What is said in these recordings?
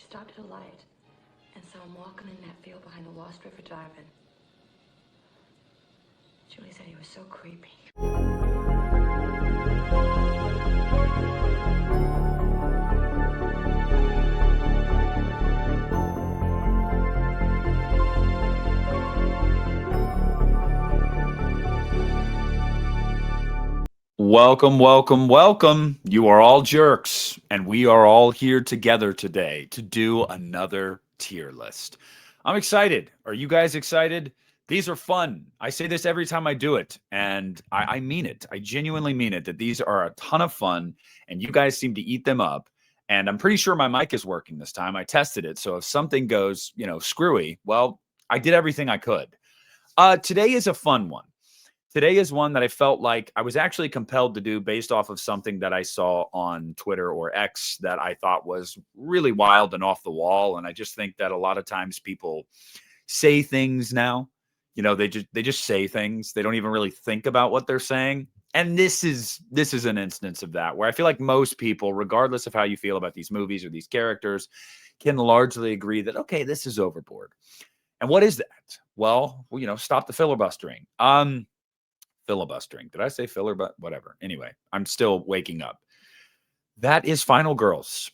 stopped at a light and saw him walking in that field behind the Lost River Drive-In. Julie said he was so creepy. Welcome, welcome, welcome. You are all jerks, and we are all here together today to do another tier list. I'm excited. Are you guys excited? These are fun. I say this every time I do it, and I mean it. I genuinely mean it, that these are a ton of fun, and you guys seem to eat them up. And I'm pretty sure my mic is working this time. I tested it, so if something goes, screwy, well, I did everything I could. Today is a fun one. Today is one that I felt like I was actually compelled to do based off of something that I saw on Twitter or X that I thought was really wild and off the wall. And I just think that a lot of times people say things now, they just say things. They don't even really think about what they're saying. And this is an instance of that, where I feel like most people, regardless of how you feel about these movies or these characters, can largely agree that, okay, this is overboard. And what is that? Well, stop the filibustering. Filibustering. Did I say filler? But whatever. Anyway, I'm still waking up. That is Final Girls.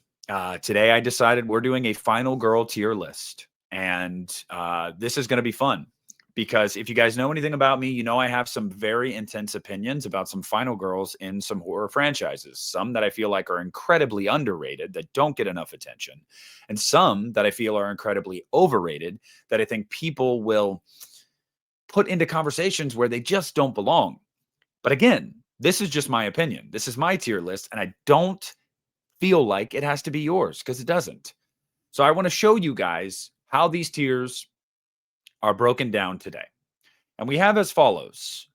Today I decided we're doing a Final Girl tier list. And this is going to be fun. Because if you guys know anything about me, I have some very intense opinions about some Final Girls in some horror franchises. Some that I feel like are incredibly underrated, that don't get enough attention. And some that I feel are incredibly overrated, that I think people will put into conversations where they just don't belong. But again, this is just my opinion. This is my tier list, and I don't feel like it has to be yours, because it doesn't. So I want to show you guys how these tiers are broken down today. And we have as follows: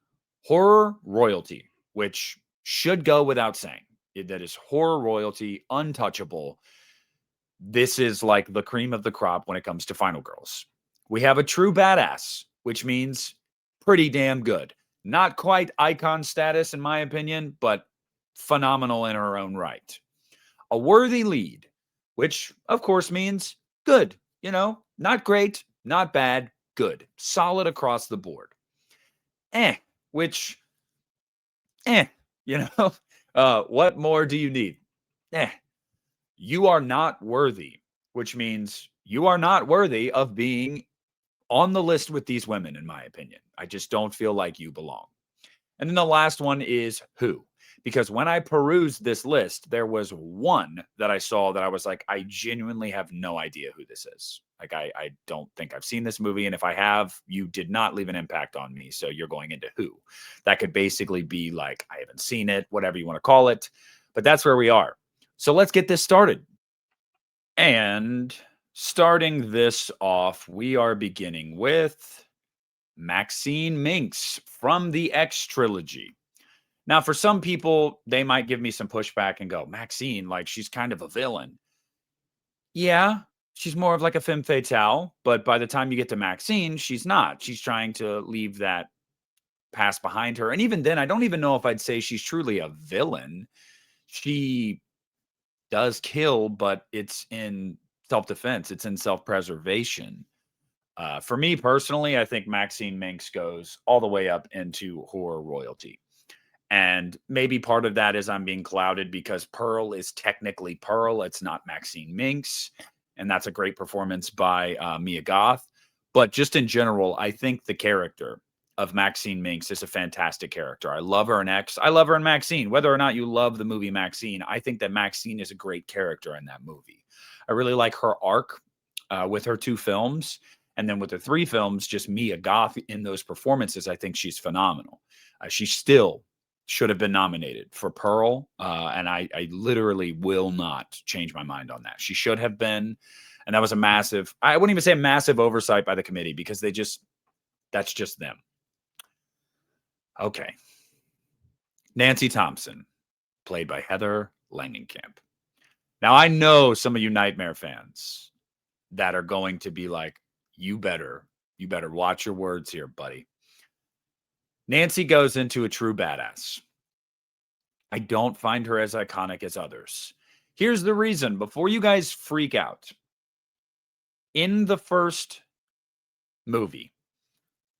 horror royalty, which should go without saying. That is horror royalty, untouchable. This is like the cream of the crop when it comes to Final Girls. We have a true badass, which means pretty damn good. Not quite icon status, in my opinion, but phenomenal in her own right. A worthy lead, which of course means good. Not great, not bad, good. Solid across the board. Which, what more do you need? You are not worthy, which means you are not worthy of being on the list with these women, in my opinion. I just don't feel like you belong. And then the last one is who. Because when I perused this list, there was one that I saw that I was like, I genuinely have no idea who this is. Like, I don't think I've seen this movie. And if I have, you did not leave an impact on me. So you're going into who. That could basically be like, I haven't seen it, whatever you want to call it. But that's where we are. So let's get this started. And starting this off, we are beginning with Maxine Minx from the X trilogy. Now, for some people, they might give me some pushback and go, Maxine, like, she's kind of a villain. Yeah, she's more of like a femme fatale, but by the time you get to Maxine, she's not. She's trying to leave that past behind her. And even then, I don't even know if I'd say she's truly a villain. She does kill, but it's in self-defense. It's in self-preservation. For me personally, I think Maxine Minx goes all the way up into horror royalty. And maybe part of that is I'm being clouded because Pearl is technically Pearl. It's not Maxine Minx. And that's a great performance by Mia Goth. But just in general, I think the character of Maxine Minx is a fantastic character. I love her in X. I love her in Maxine. Whether or not you love the movie Maxine, I think that Maxine is a great character in that movie. I really like her arc with her 2 films. And then with the 3 films, just Mia Goth in those performances, I think she's phenomenal. She still should have been nominated for Pearl. And I literally will not change my mind on that. She should have been. And that was a massive, I wouldn't even say a massive oversight by the committee, because that's just them. Okay. Nancy Thompson, played by Heather Langenkamp. Now, I know some of you Nightmare fans that are going to be like, you better watch your words here, buddy. Nancy goes into a true badass. I don't find her as iconic as others. Here's the reason. Before you guys freak out, in the first movie,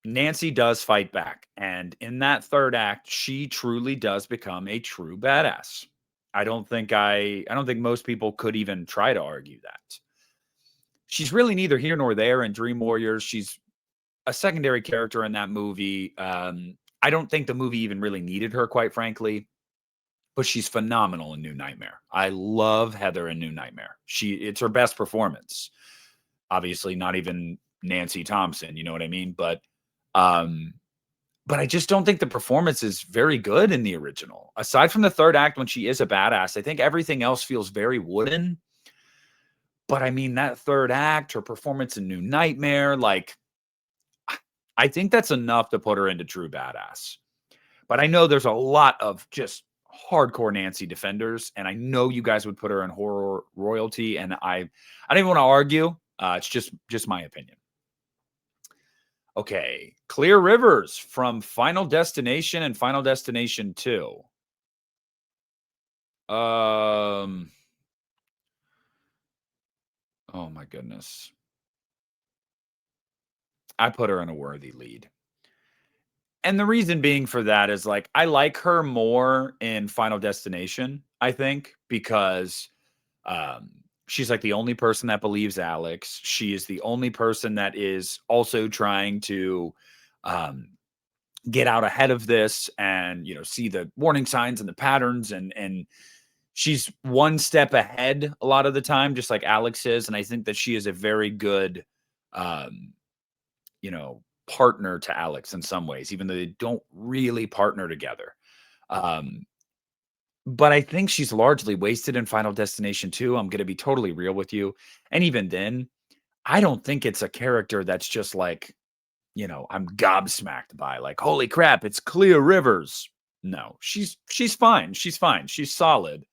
Nancy does fight back. And in that third act, she truly does become a true badass. I don't think most people could even try to argue that. She's really neither here nor there in Dream Warriors. She's a secondary character in that movie. I don't think the movie even really needed her, quite frankly, but she's phenomenal in New Nightmare. I love Heather in New Nightmare. It's her best performance. Obviously, not even Nancy Thompson, you know what I mean? But I just don't think the performance is very good in the original. Aside from the third act when she is a badass, I think everything else feels very wooden. But I mean, that third act, her performance in New Nightmare, like, I think that's enough to put her into true badass. But I know there's a lot of just hardcore Nancy defenders, and I know you guys would put her in horror royalty, and I don't even want to argue. It's just my opinion. Okay, Clear Rivers from Final Destination and Final Destination 2. Oh my goodness. I put her in a worthy lead. And the reason being for that is, like, I like her more in Final Destination, I think, because she's like the only person that believes Alex. She is the only person that is also trying to get out ahead of this and, see the warning signs and the patterns, and she's one step ahead a lot of the time, just like Alex is. And I think that she is a very good, partner to Alex in some ways, even though they don't really partner together. But I think she's largely wasted in Final Destination 2. I'm going to be totally real with you. And even then, I don't think it's a character that's just like, I'm gobsmacked by, like, holy crap, it's Clear Rivers. No, she's fine. She's fine. She's solid.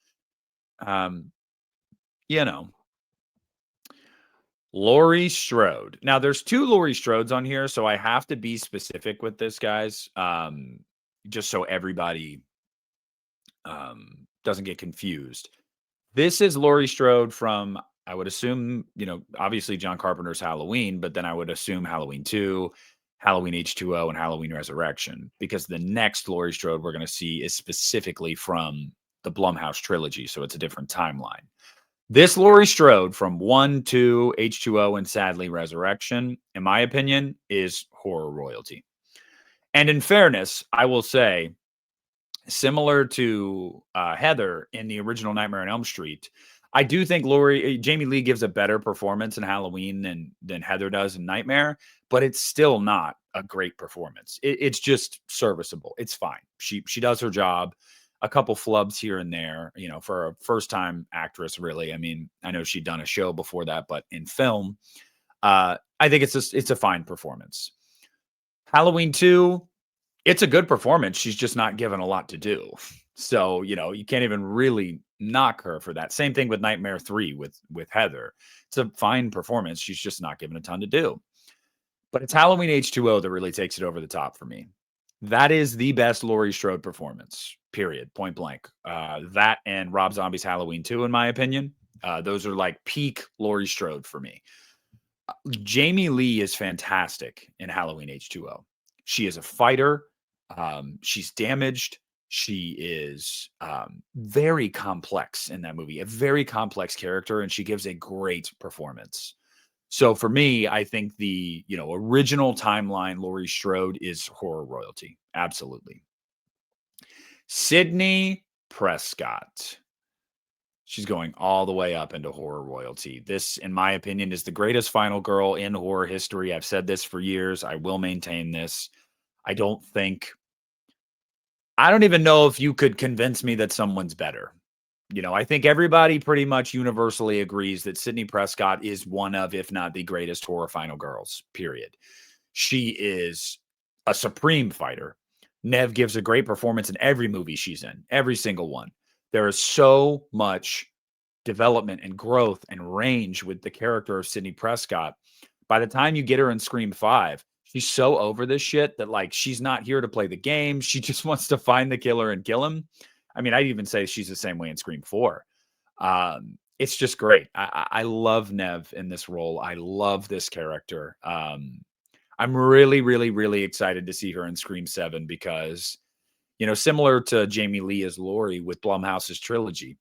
Laurie Strode. Now, there's 2 Laurie Strodes on here, so I have to be specific with this, guys, just so everybody doesn't get confused. This is Laurie Strode from, I would assume, obviously John Carpenter's Halloween, but then I would assume Halloween 2, Halloween H2O, and Halloween Resurrection, because the next Laurie Strode we're going to see is specifically from the Blumhouse trilogy, so it's a different timeline. This Laurie Strode from 1, 2, H2O, and sadly Resurrection, in my opinion, is horror royalty. And in fairness, I will say, similar to Heather in the original Nightmare on Elm Street, I do think Jamie Lee gives a better performance in Halloween than Heather does in Nightmare, but it's still not a great performance. It's just serviceable. It's fine. She does her job. A couple flubs here and there, for a first-time actress, really. I mean, I know she'd done a show before that, but in film, I think it's a fine performance. Halloween 2, it's a good performance. She's just not given a lot to do. So, you can't even really knock her for that. Same thing with Nightmare 3 with Heather. It's a fine performance. She's just not given a ton to do. But it's Halloween H2O that really takes it over the top for me. That is the best Laurie Strode performance, period, point blank. That and Rob Zombie's Halloween 2, in my opinion. Those are like peak Laurie Strode for me. Jamie Lee is fantastic in Halloween H2O. She is a fighter. She's damaged. She is very complex in that movie, a very complex character, and she gives a great performance. So for me, I think the original timeline Laurie Strode is horror royalty. Absolutely. Sidney Prescott. She's going all the way up into horror royalty. This, in my opinion, is the greatest final girl in horror history. I've said this for years. I will maintain this. I don't even know if you could convince me that someone's better. I think everybody pretty much universally agrees that Sidney Prescott is one of, if not the greatest horror final girls, period. She is a supreme fighter. Nev gives a great performance in every movie she's in, every single one. There is so much development and growth and range with the character of Sidney Prescott. By the time you get her in Scream 5, she's so over this shit that, like, she's not here to play the game. She just wants to find the killer and kill him. I mean, I'd even say she's the same way in Scream 4. it's just great. I love Nev in this role. I love this character. I'm really, really, really excited to see her in Scream 7 because, similar to Jamie Lee as Laurie with Blumhouse's trilogy,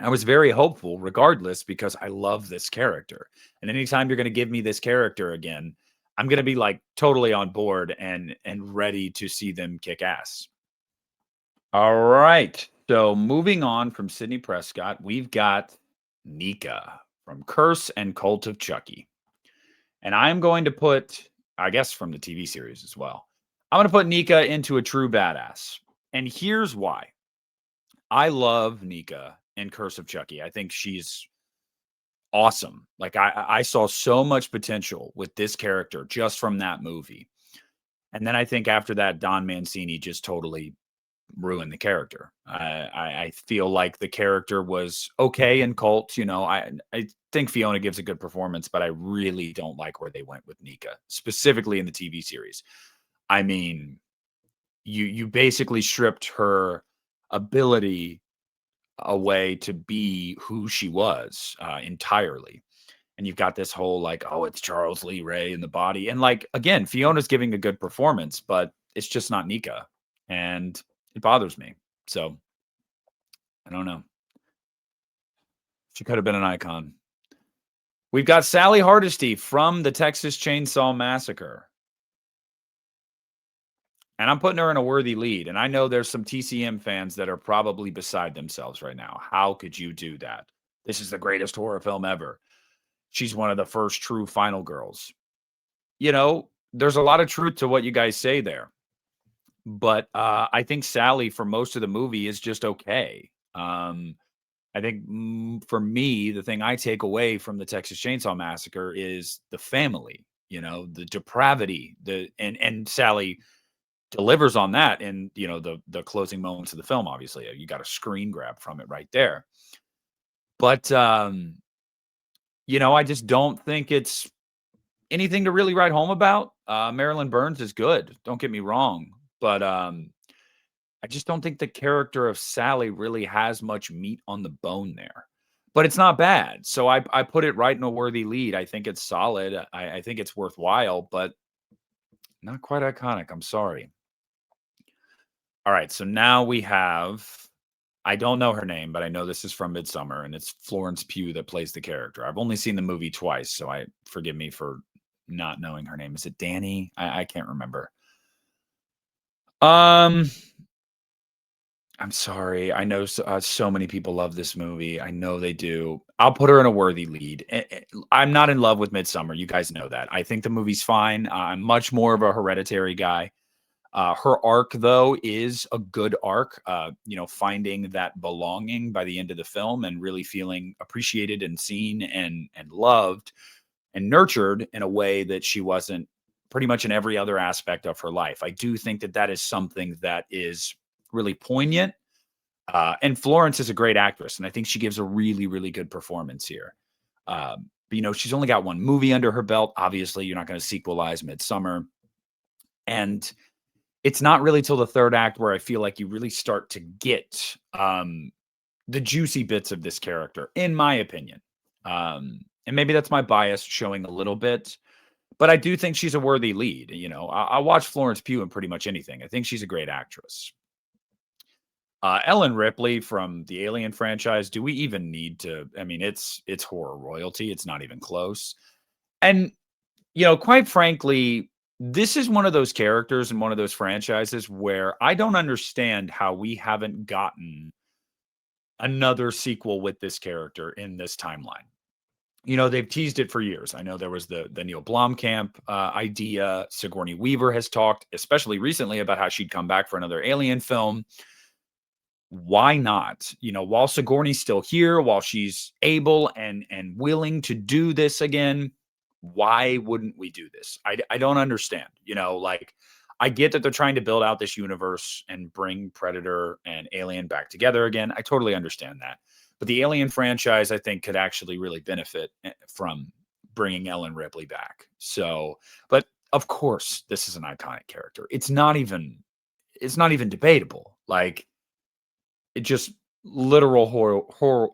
I was very hopeful regardless because I love this character. And anytime you're going to give me this character again, I'm going to be like totally on board and ready to see them kick ass. All right. So moving on from Sidney Prescott, we've got Nika from Curse and Cult of Chucky. And I'm going to put, I guess from the TV series as well, I'm going to put Nika into a true badass. And here's why. I love Nika in Curse of Chucky. I think she's awesome. Like I saw so much potential with this character just from that movie. And then I think after that, Don Mancini just totally ruin the character. I feel like the character was okay in Cult. I think Fiona gives a good performance, but I really don't like where they went with Nika, specifically in the TV series. I mean, you basically stripped her ability away to be who she was entirely. And you've got this whole like, oh, it's Charles Lee Ray in the body. And like, again, Fiona's giving a good performance, but it's just not Nika. And it bothers me. So I don't know. She could have been an icon. We've got Sally Hardesty from the Texas Chainsaw Massacre. And I'm putting her in a worthy lead. And I know there's some TCM fans that are probably beside themselves right now. How could you do that? This is the greatest horror film ever. She's one of the first true final girls. There's a lot of truth to what you guys say there. But I think Sally, for most of the movie, is just okay. I think for me, the thing I take away from the Texas Chainsaw Massacre is the family, the depravity, and Sally delivers on that in, the closing moments of the film. Obviously, you got a screen grab from it right there. But I just don't think it's anything to really write home about. Marilyn Burns is good. Don't get me wrong. But I just don't think the character of Sally really has much meat on the bone there. But it's not bad. So I put it right in a worthy lead. I think it's solid. I think it's worthwhile, but not quite iconic. I'm sorry. All right. So now we have, I don't know her name, but I know this is from Midsummer, and it's Florence Pugh that plays the character. I've only seen the movie twice, so forgive me for not knowing her name. Is it Danny? I can't remember. I'm sorry. I know so many people love this movie. I know they do. I'll put her in a worthy lead. I'm not in love with Midsummer. You guys know that. I think the movie's fine. I'm much more of a Hereditary guy. Her arc, though, is a good arc. Finding that belonging by the end of the film and really feeling appreciated and seen and loved and nurtured in a way that she wasn't pretty much in every other aspect of her life. I do think that is something that is really poignant. And Florence is a great actress, and I think she gives a really, really good performance here. But, she's only got one movie under her belt. Obviously, you're not going to sequelize Midsummer. And it's not really till the third act where I feel like you really start to get the juicy bits of this character, in my opinion. And maybe that's my bias showing a little bit. But I do think she's a worthy lead. I watch Florence Pugh in pretty much anything. I think she's a great actress. Ellen Ripley from the Alien franchise. Do we even need to? I mean, it's horror royalty. It's not even close. And, quite frankly, this is one of those characters in one of those franchises where I don't understand how we haven't gotten another sequel with this character in this timeline. They've teased it for years. I know there was the Neil Blomkamp idea. Sigourney Weaver has talked, especially recently, about how she'd come back for another Alien film. Why not? While Sigourney's still here, while she's able and willing to do this again, why wouldn't we do this? I don't understand. I get that they're trying to build out this universe and bring Predator and Alien back together again. I totally understand that. But the Alien franchise, I think, could actually really benefit from bringing Ellen Ripley back. So, but of course, this is an iconic character. It's not even debatable. Like, it just literal horror,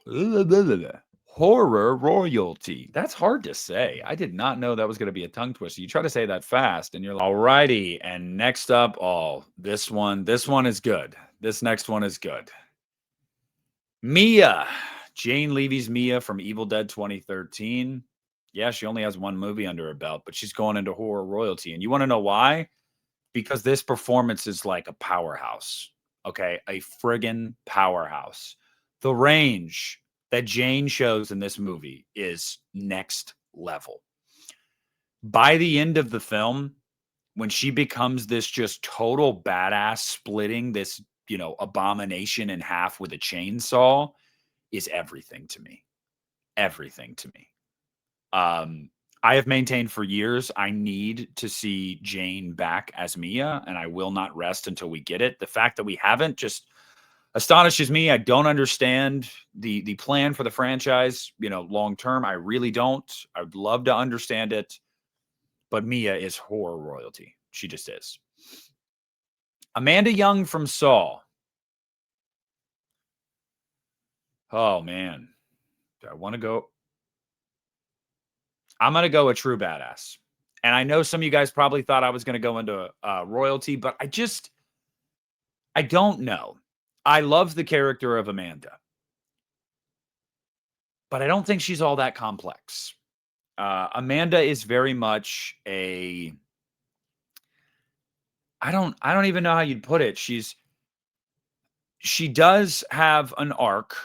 horror royalty. That's hard to say. I did not know that was going to be a tongue twister. You try to say that fast and you're like, alrighty. And next up, this one is good. This next one is good. Mia. Jane Levy's Mia from Evil Dead 2013. Yeah, she only has one movie under her belt, but she's going into horror royalty. And you want to know why? Because this performance is like a powerhouse. Okay, a friggin' powerhouse. The range that Jane shows in this movie is next level. By the end of the film, when she becomes this just total badass, splitting this, abomination in half with a chainsaw, is everything to me. Everything to me. I have maintained for years I need to see Jane back as Mia, and I will not rest until we get it. The fact that we haven't just astonishes me. I don't understand the plan for the franchise, long term. I really don't. I would love to understand it, but Mia is horror royalty. She just is. Amanda Young from Saw. Oh man, do I want to go? I'm going to go a true badass. And I know some of you guys probably thought I was going to go into royalty, but I don't know. I love the character of Amanda, but I don't think she's all that complex. Amanda is very much I don't even know how you'd put it. She does have an arc,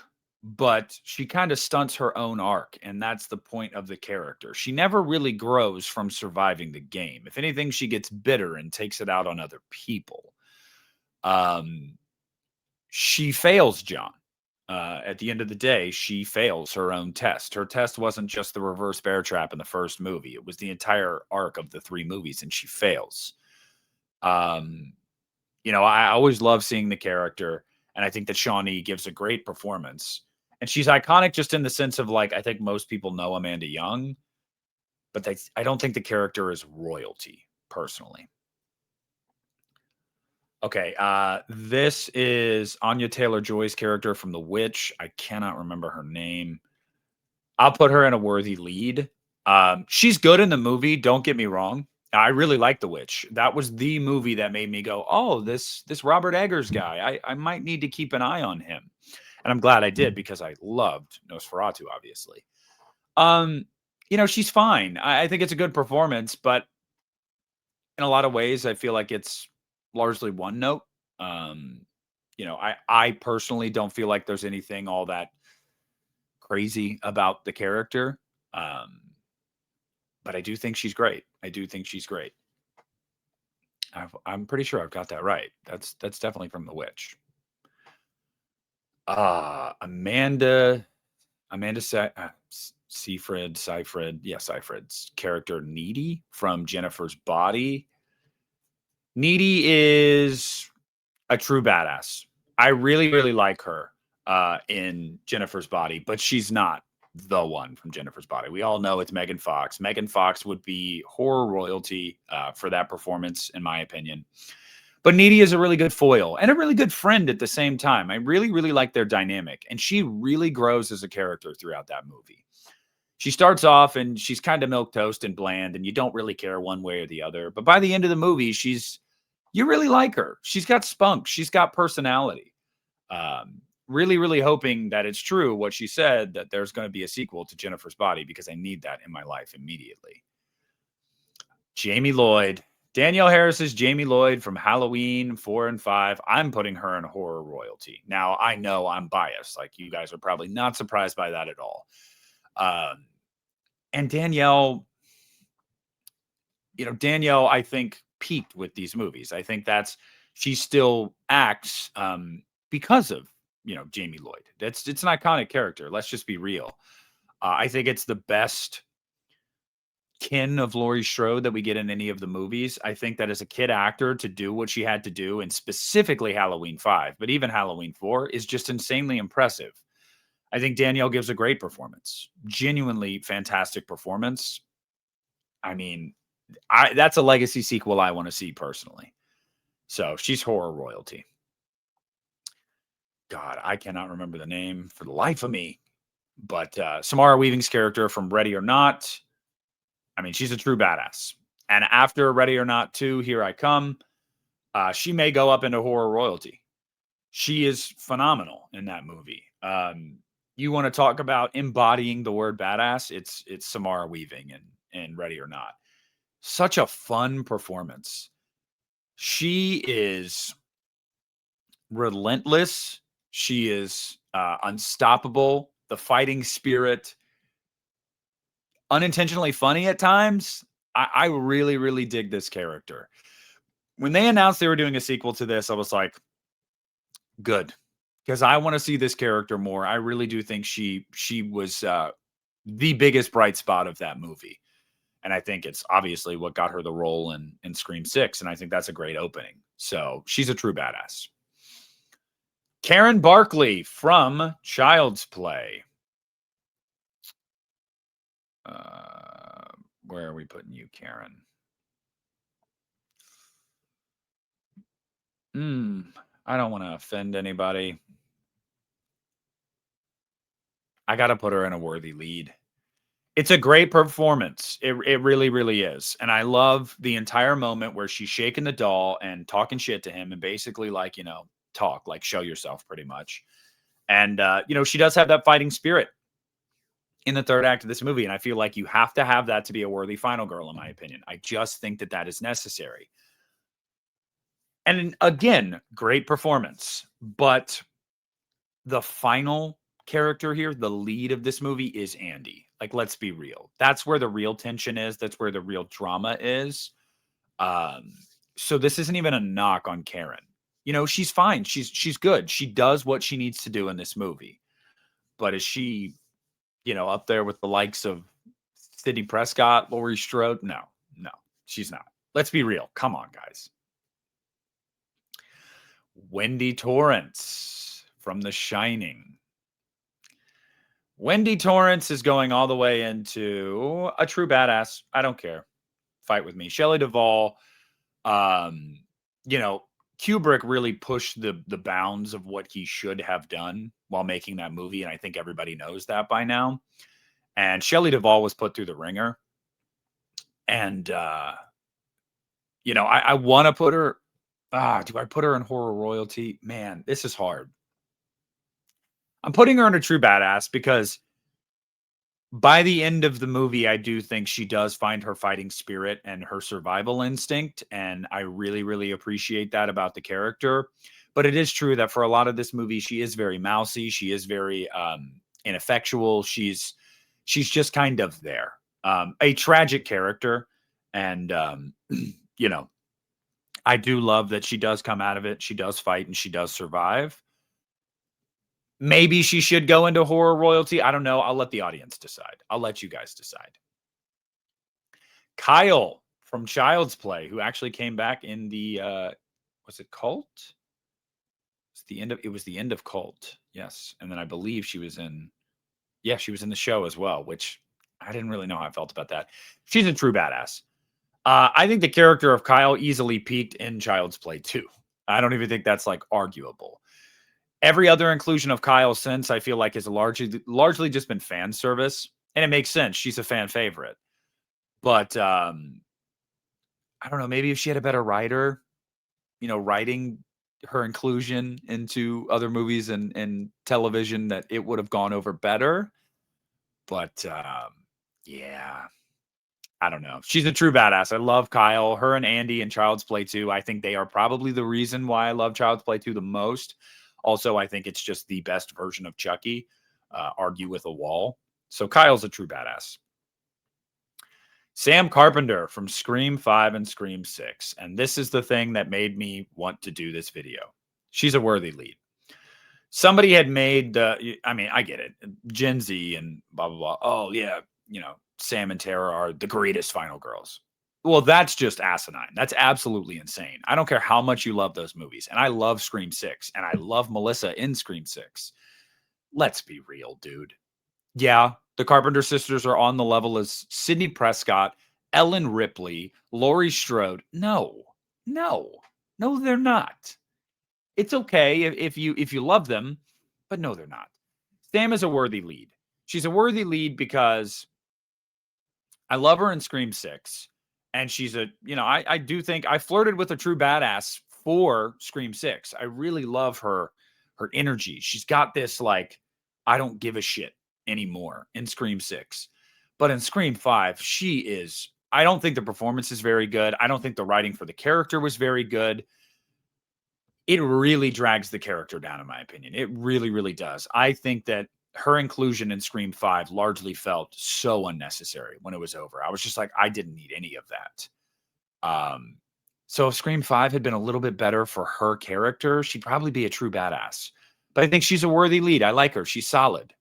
but she kind of stunts her own arc, and that's the point of the character. She never really grows from surviving the game. If anything, she gets bitter and takes it out on other people. She fails John. At the end of the day, she fails her own test. Her test wasn't just the reverse bear trap in the first movie. It was the entire arc of the 3 movies, and she fails. I always love seeing the character, and I think that Shawnee gives a great performance. And she's iconic just in the sense of, like, I think most people know Amanda Young, but I don't think the character is royalty, personally. Okay, this is Anya Taylor-Joy's character from The Witch. I cannot remember her name. I'll put her in a worthy lead. She's good in the movie, don't get me wrong. I really like The Witch. That was the movie that made me go, oh, this Robert Eggers guy, I might need to keep an eye on him. And I'm glad I did, because I loved Nosferatu, obviously. She's fine. I think it's a good performance, but in a lot of ways, I feel like it's largely one note. I personally don't feel like there's anything all that crazy about the character. But I do think she's great. I'm pretty sure I've got that right. That's definitely from The Witch. Amanda Seyfried's character Needy from Jennifer's Body. Needy is a true badass. I really, really like her in Jennifer's Body, but she's not the one from Jennifer's Body. We all know it's Megan Fox. Megan Fox would be horror royalty for that performance, in my opinion. But Needy is a really good foil and a really good friend at the same time. I really, really like their dynamic. And she really grows as a character throughout that movie. She starts off and she's kind of milquetoast and bland, and you don't really care one way or the other. But by the end of the movie, you really like her. She's got spunk. She's got personality. Really, really hoping that it's true what she said, that there's going to be a sequel to Jennifer's Body, because I need that in my life immediately. Jamie Lloyd. Danielle Harris is Jamie Lloyd from Halloween 4 and 5. I'm putting her in horror royalty. Now, I know I'm biased. Like, you guys are probably not surprised by that at all. And Danielle, I think, peaked with these movies. I think she still acts because of, Jamie Lloyd. It's an iconic character. Let's just be real. I think it's the best kin of Laurie Strode that we get in any of the movies. I think that as a kid actor, to do what she had to do, and specifically Halloween 5, but even Halloween 4, is just insanely impressive. I think Danielle gives a great performance. Genuinely fantastic performance. I mean, that's a legacy sequel I want to see personally. So she's horror royalty. God, I cannot remember the name for the life of me. But Samara Weaving's character from Ready or Not, I mean, she's a true badass. And after Ready or Not 2, Here I Come, she may go up into horror royalty. She is phenomenal in that movie. You want to talk about embodying the word badass? It's Samara Weaving in Ready or Not. Such a fun performance. She is relentless. She is unstoppable. The fighting spirit, unintentionally funny at times. I really, really dig this character. When they announced they were doing a sequel to this, I was like, good, because I want to see this character more. I really do think she was the biggest bright spot of that movie. And I think it's obviously what got her the role in Scream 6. And I think that's a great opening. So she's a true badass. Karen Barkley from Child's Play. Where are we putting you, Karen? I don't want to offend anybody. I got to put her in a worthy lead. It's a great performance. It really, really is. And I love the entire moment where she's shaking the doll and talking shit to him and basically like, talk, like show yourself pretty much. And, she does have that fighting spirit in the third act of this movie. And I feel like you have to have that to be a worthy final girl, in my opinion. I just think that that is necessary. And again, great performance. But the final character here, the lead of this movie is Andy. Like, let's be real. That's where the real tension is. That's where the real drama is. So this isn't even a knock on Karen. She's fine. She's good. She does what she needs to do in this movie. But is she, up there with the likes of Sidney Prescott, Laurie Strode? No, she's not. Let's be real. Come on, guys. Wendy Torrance from The Shining. Wendy Torrance is going all the way into a true badass. I don't care. Fight with me. Shelley Duvall, Kubrick really pushed the bounds of what he should have done while making that movie. And I think everybody knows that by now. And Shelley Duvall was put through the ringer. And, I want to put her. Do I put her in horror royalty? Man, this is hard. I'm putting her in a true badass because by the end of the movie, I do think she does find her fighting spirit and her survival instinct. And I really, really appreciate that about the character. But it is true that for a lot of this movie, she is very mousy. She is very ineffectual. She's just kind of there. A tragic character. And, I do love that she does come out of it. She does fight and she does survive. Maybe she should go into horror royalty. I don't know. I'll let the audience decide. I'll let you guys decide. Kyle from Child's Play, who actually came back in the was it Cult? It was the end of Cult. Yes. And then I believe she was in the show as well, which I didn't really know how I felt about that. She's a true badass. I think the character of Kyle easily peaked in Child's Play 2. I don't even think that's like arguable. Every other inclusion of Kyle since, I feel like, has largely just been fan service. And it makes sense. She's a fan favorite. But I don't know, maybe if she had a better writer, writing her inclusion into other movies and television, that it would have gone over better. But yeah, I don't know. She's a true badass. I love Kyle. Her and Andy in Child's Play 2. I think they are probably the reason why I love Child's Play 2 the most. Also, I think it's just the best version of Chucky. Argue with a wall. So Kyle's a true badass. Sam Carpenter from Scream 5 and Scream 6. And this is the thing that made me want to do this video. She's a worthy lead. Somebody had made I get it. Gen Z and blah, blah, blah. Oh, yeah. Sam and Tara are the greatest final girls. Well, that's just asinine. That's absolutely insane. I don't care how much you love those movies. And I love Scream 6. And I love Melissa in Scream 6. Let's be real, dude. Yeah, the Carpenter sisters are on the level as Sidney Prescott, Ellen Ripley, Laurie Strode. No, they're not. It's okay if you love them, but no, they're not. Sam is a worthy lead. She's a worthy lead because I love her in Scream 6. And she's I do think I flirted with a true badass for Scream 6. I really love her energy. She's got this like, I don't give a shit anymore in Scream 6. But in Scream 5, I don't think the performance is very good. I don't think the writing for the character was very good. It really drags the character down, in my opinion. It really, really does. I think that her inclusion in Scream 5 largely felt so unnecessary when it was over. I was just like, I didn't need any of that. So if Scream 5 had been a little bit better for her character, she'd probably be a true badass. But I think she's a worthy lead. I like her. She's solid,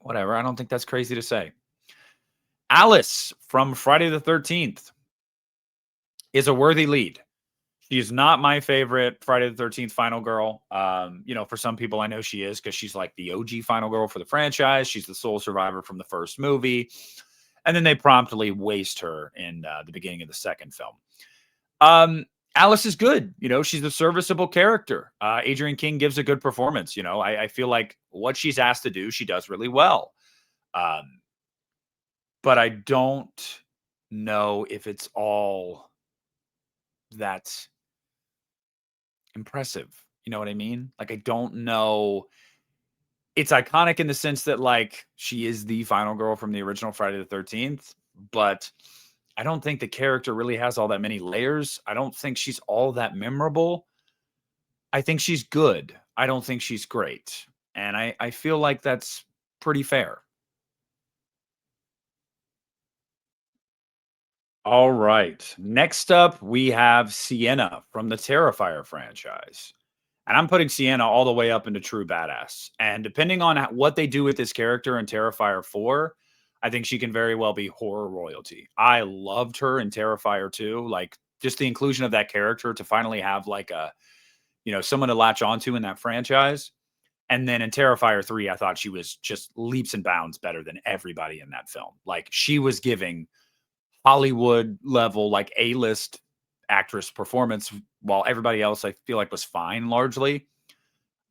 Whatever. I don't think that's crazy to say. Alice from Friday the 13th is a worthy lead. She's not my favorite Friday the 13th final girl. For some people, I know she is because she's like the OG final girl for the franchise. She's the sole survivor from the first movie. And then they promptly waste her in the beginning of the second film. Alice is good. She's a serviceable character. Adrienne King gives a good performance. I feel like what she's asked to do, she does really well. But I don't know if it's all that impressive. You know what I mean? Like, I don't know. It's iconic in the sense that, like, she is the final girl from the original Friday the 13th, but I don't think the character really has all that many layers. I don't think she's all that memorable. I think she's good. I don't think she's great. And I feel like that's pretty fair. All right. Next up, we have Sienna from the Terrifier franchise. And I'm putting Sienna all the way up into true badass. And depending on what they do with this character in Terrifier 4, I think she can very well be horror royalty. I loved her in Terrifier 2. Like, just the inclusion of that character to finally have like someone to latch onto in that franchise. And then in Terrifier 3, I thought she was just leaps and bounds better than everybody in that film. Like, she was giving Hollywood level, like A-list actress performance, while everybody else I feel like was fine largely.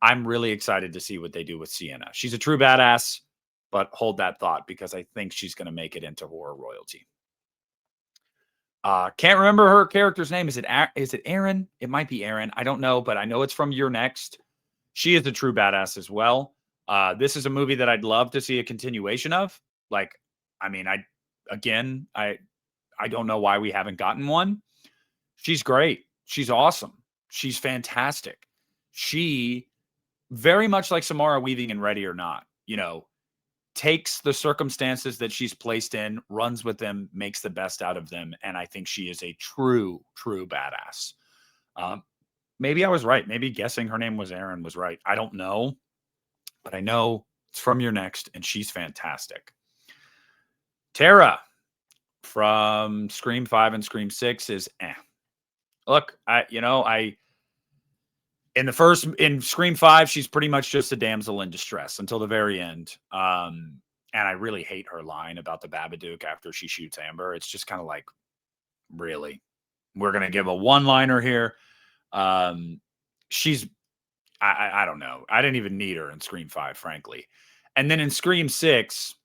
I'm really excited to see what they do with Sienna. She's a true badass, but hold that thought because I think she's going to make it into horror royalty. Can't remember her character's name. Is it Aaron? It might be Aaron. I don't know, but I know it's from You're Next. She is a true badass as well. This is a movie that I'd love to see a continuation of. Like, I mean, I don't know why we haven't gotten one. She's great. She's awesome. She's fantastic. She, very much like Samara Weaving in Ready or Not, takes the circumstances that she's placed in, runs with them, makes the best out of them. And I think she is a true, true badass. Maybe I was right. Maybe guessing her name was Aaron was right. I don't know. But I know it's from Your Next, and she's fantastic. Tara from Scream 5 and Scream 6 is Look, in Scream 5, she's pretty much just a damsel in distress until the very end. And I really hate her line about the Babadook after she shoots Amber. It's just kind of like, really? We're going to give a one-liner here. She's, I don't know. I didn't even need her in Scream 5, frankly. And then in Scream 6,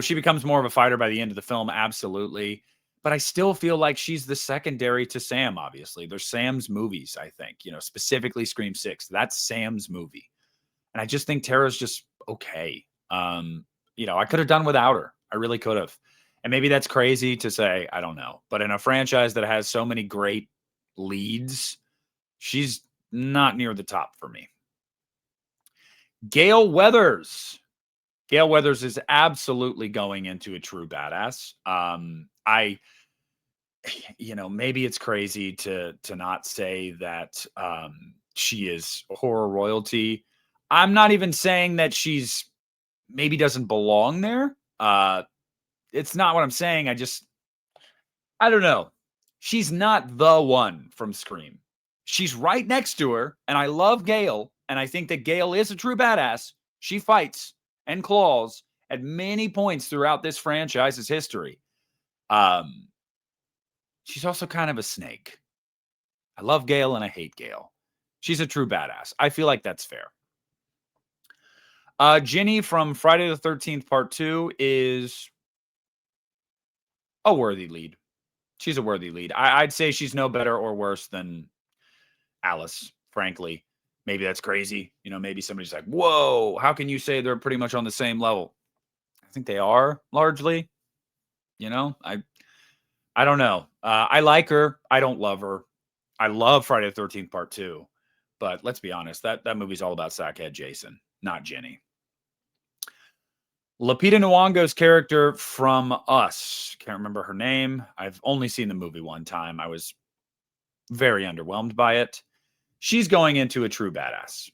she becomes more of a fighter by the end of the film, absolutely. But I still feel like she's the secondary to Sam, obviously. There's Sam's movies, I think, specifically Scream 6. That's Sam's movie. And I just think Tara's just okay. I could have done without her. I really could have. And maybe that's crazy to say. I don't know. But in a franchise that has so many great leads, she's not near the top for me. Gale Weathers. Gale Weathers is absolutely going into a true badass. Maybe it's crazy to not say that she is horror royalty. I'm not even saying that she's maybe doesn't belong there. It's not what I'm saying. I don't know. She's not the one from Scream. She's right next to her, and I love Gale, and I think that Gale is a true badass. She fights and claws at many points throughout this franchise's history. She's also kind of a snake. I love Gale and I hate Gale. She's a true badass. I feel like that's fair. Ginny from Friday the 13th Part 2 is a worthy lead. She's a worthy lead. I'd say she's no better or worse than Alice, frankly. Maybe that's crazy. You know, maybe somebody's like, whoa, how can you say they're pretty much on the same level? I think they are largely. You know, I don't know. I like her. I don't love her. I love Friday the 13th Part 2. But let's be honest, that movie's all about Sackhead Jason, not Ginny. Lupita Nyong'o's character from Us. Can't remember her name. I've only seen the movie one time. I was very underwhelmed by it. She's going into a true badass.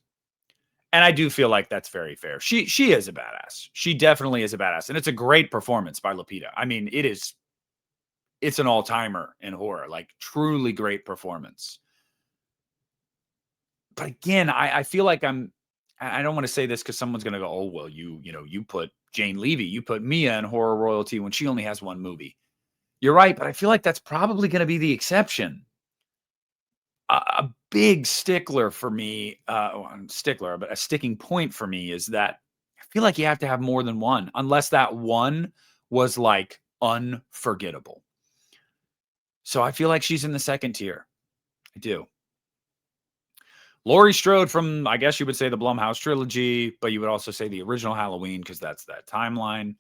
And I do feel like that's very fair. She is a badass. She definitely is a badass. And it's a great performance by Lupita. I mean, it's an all-timer in horror. Like, truly great performance. But again, I feel like I don't want to say this because someone's going to go, oh, well, you put Jane Levy, you put Mia in horror royalty when she only has one movie. You're right, but I feel like that's probably going to be the exception. A big stickler for me, but a sticking point for me is that I feel like you have to have more than one, unless that one was like unforgettable. So I feel like she's in the second tier. I do. Laurie Strode from, I guess you would say, the Blumhouse trilogy, but you would also say the original Halloween because that's that timeline.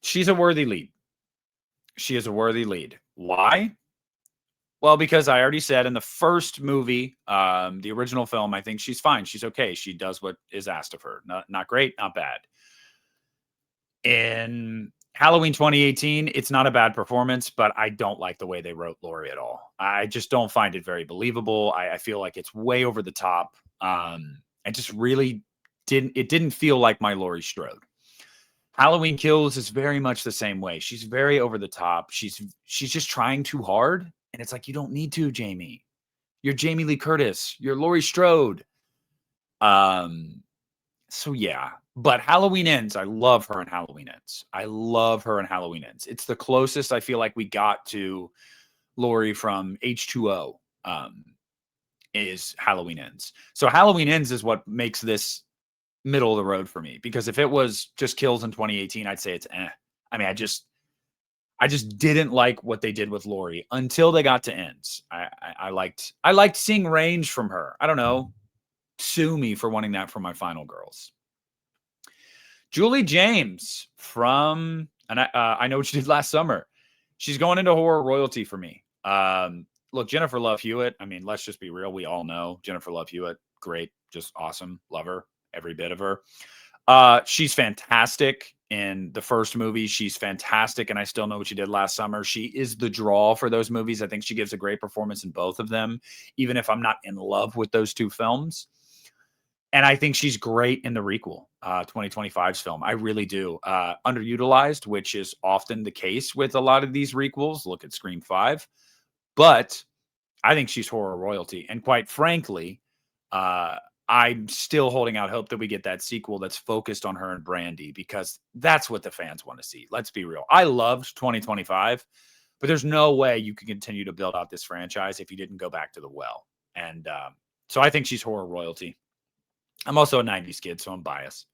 She's a worthy lead. She is a worthy lead. Why? Well, because I already said in the first movie, the original film, I think she's fine. She's okay. She does what is asked of her. Not great, not bad. In Halloween 2018, it's not a bad performance, but I don't like the way they wrote Laurie at all. I just don't find it very believable. I feel like it's way over the top. I just really didn't feel like my Laurie Strode. Halloween Kills is very much the same way. She's very over the top. She's just trying too hard. And it's like, you don't need to, Jamie. You're Jamie Lee Curtis. You're Laurie Strode. So yeah. But Halloween Ends, I love her in Halloween Ends. I love her in Halloween Ends. It's the closest I feel like we got to Laurie from H2O, is Halloween Ends. So Halloween Ends is what makes this middle of the road for me. Because if it was just Kills in 2018, I'd say it's eh. I mean, I just didn't like what they did with Laurie until they got to Ends. I liked seeing range from her. I don't know. Sue me for wanting that from my final girls. Julie James from, and I know what she did last summer. She's going into horror royalty for me. Look, Jennifer Love Hewitt. I mean, let's just be real. We all know Jennifer Love Hewitt. Great. Just awesome. Love her. Every bit of her. She's fantastic in the first movie. She's fantastic. And I still know what she did last summer. She is the draw for those movies. I think she gives a great performance in both of them, even if I'm not in love with those two films. And I think she's great in the requel, 2025's film. I really do. Underutilized, which is often the case with a lot of these requels. Look at Scream 5. But I think she's horror royalty. And quite frankly, I'm still holding out hope that we get that sequel that's focused on her and Brandy, because that's what the fans want to see. Let's be real. I loved 2025, but there's no way you can continue to build out this franchise if you didn't go back to the well. And so I think she's horror royalty. I'm also a 90s kid, so I'm biased.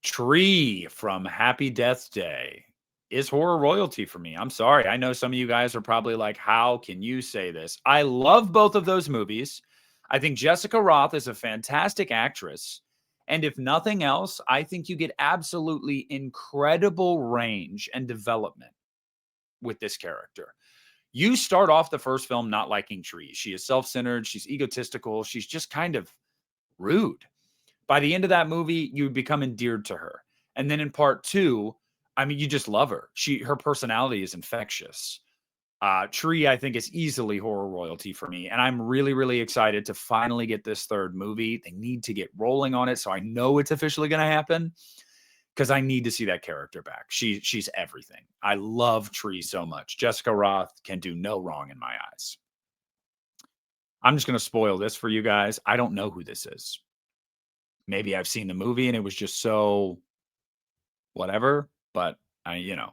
Tree from Happy Death Day is horror royalty for me. I'm sorry. I know some of you guys are probably like, how can you say this? I love both of those movies. I think Jessica Rothe is a fantastic actress. And if nothing else, I think you get absolutely incredible range and development with this character. You start off the first film not liking Tree. She is self-centered. She's egotistical. She's just kind of rude. By the end of that movie, you become endeared to her. And then in part 2, I mean, you just love her. Her personality is infectious. Tree, I think, is easily horror royalty for me. And I'm really, really excited to finally get this third movie. They need to get rolling on it, so I know it's officially going to happen, because I need to see that character back. She's everything. I love Tree so much. Jessica Rothe can do no wrong in my eyes. I'm just going to spoil this for you guys. I don't know who this is. Maybe I've seen the movie and it was just so whatever, but Keke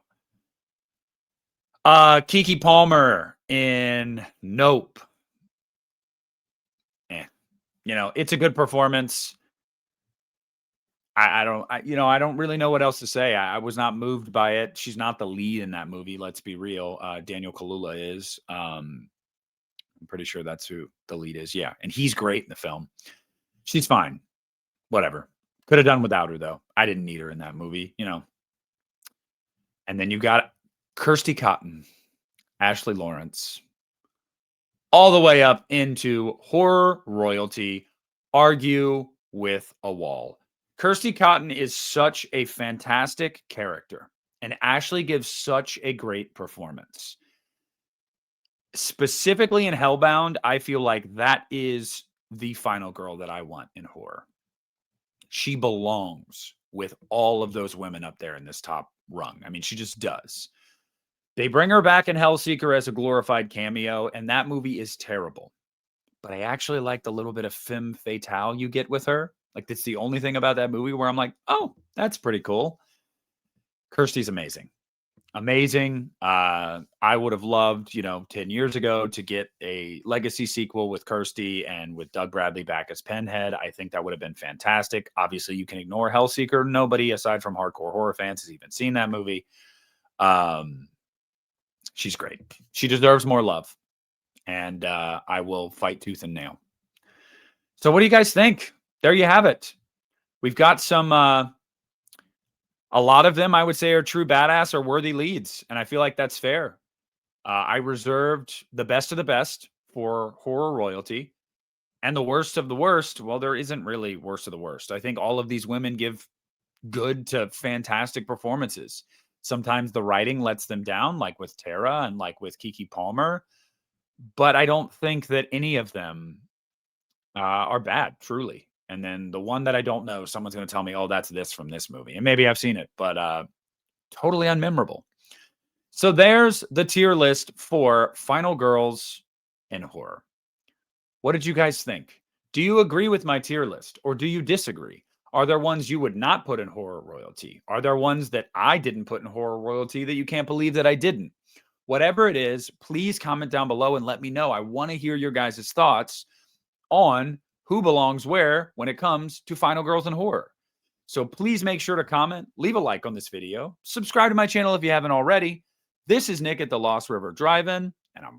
Palmer in Nope. It's a good performance. I don't, I don't really know what else to say. I was not moved by it. She's not the lead in that movie. Let's be real. Daniel Kaluuya is. I'm pretty sure that's who the lead is. Yeah, and he's great in the film. She's fine. Whatever. Could have done without her though. I didn't need her in that movie. And then you got Kirsty Cotton, Ashley Lawrence, all the way up into horror royalty. Argue with a wall. Kirsty Cotton is such a fantastic character, and Ashley gives such a great performance. Specifically in Hellbound, I feel like that is the final girl that I want in horror. She belongs with all of those women up there in this top rung. I mean, she just does. They bring her back in Hellseeker as a glorified cameo, and that movie is terrible. But I actually like the little bit of femme fatale you get with her. Like, that's the only thing about that movie where I'm like, oh, that's pretty cool. Kirsty's amazing. Amazing. I would have loved, 10 years ago to get a legacy sequel with Kirsty and with Doug Bradley back as Pinhead. I think that would have been fantastic. Obviously, you can ignore Hellseeker. Nobody, aside from hardcore horror fans, has even seen that movie. She's great. She deserves more love. And I will fight tooth and nail. So what do you guys think? There you have it. We've got some... a lot of them, I would say, are true badass or worthy leads, and I feel like that's fair. I reserved the best of the best for horror royalty, and the worst of the worst. Well, there isn't really worst of the worst. I think all of these women give good to fantastic performances. Sometimes the writing lets them down, like with Tara and like with Keke Palmer, but I don't think that any of them are bad, truly. And then the one that I don't know, someone's going to tell me, oh, that's this from this movie. And maybe I've seen it, but totally unmemorable. So there's the tier list for Final Girls in horror. What did you guys think? Do you agree with my tier list or do you disagree? Are there ones you would not put in horror royalty? Are there ones that I didn't put in horror royalty that you can't believe that I didn't? Whatever it is, please comment down below and let me know. I want to hear your guys' thoughts on who belongs where when it comes to Final Girls in horror. So please make sure to comment, leave a like on this video, subscribe to my channel if you haven't already. This is Nick at the Lost River Drive-In, and I'm